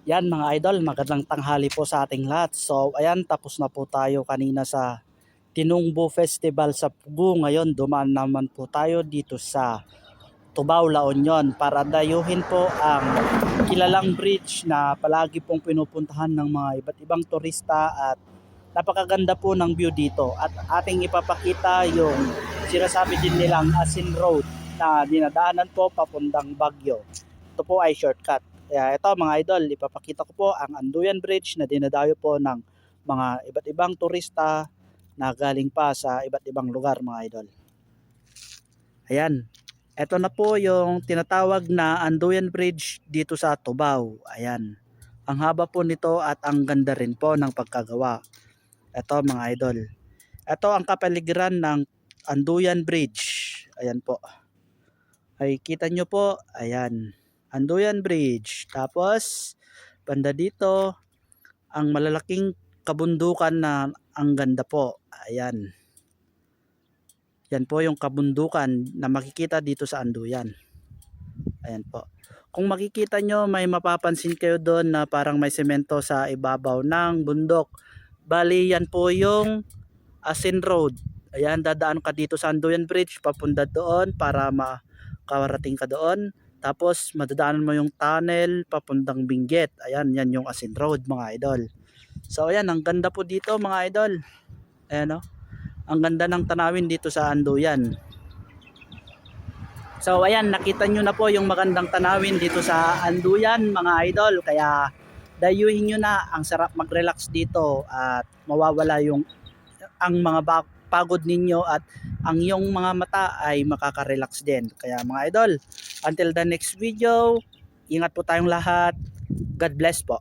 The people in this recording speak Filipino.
Yan mga idol, magandang tanghali po sa ating lahat. So ayan, tapos na po tayo kanina sa Tinungbo Festival sa Pugu. Ngayon dumaan naman po tayo dito sa Tubao, La Union para dayuhin po ang kilalang bridge na palagi pong pinupuntahan ng mga iba't ibang turista at napakaganda po ng view dito. At ating ipapakita yung sinasabi din nilang Asin Road na dinadaanan po papuntang Baguio. Ito po ay shortcut. Kaya ito mga idol, ipapakita ko po ang Anduyan Bridge na dinadayo po ng mga iba't ibang turista na galing pa sa iba't ibang lugar mga idol. Ayan, ito na po yung tinatawag na Anduyan Bridge dito sa Tubao. Ayan, ang haba po nito at ang ganda rin po ng pagkagawa. Ito mga idol, ito ang kapaligiran ng Anduyan Bridge. Ayan po, ay kita nyo po, ayan, Anduyan Bridge. Tapos banda dito ang malalaking kabundukan na ang ganda po. Ayan, yan po yung kabundukan na makikita dito sa Anduyan. Ayan po, kung makikita nyo may mapapansin kayo doon na parang may semento sa ibabaw ng bundok. Bali yan po yung Asin Road. Ayan, dadaan ka dito sa Anduyan Bridge papunta doon para makarating ka doon. Tapos madadaanan mo yung tunnel papuntang Benguet. Ayan, yan yung Asin Road mga idol. So ayan, ang ganda po dito mga idol. Ayan o, ang ganda ng tanawin dito sa Anduyan. So ayan, nakita nyo na po yung magandang tanawin dito sa Anduyan mga idol. Kaya dayuhin nyo na, ang sarap mag-relax dito at mawawala yung ang mga pagod ninyo at ang iyong mga mata ay makaka-relax din. Kaya mga idol, until the next video, ingat po tayong lahat. God bless po.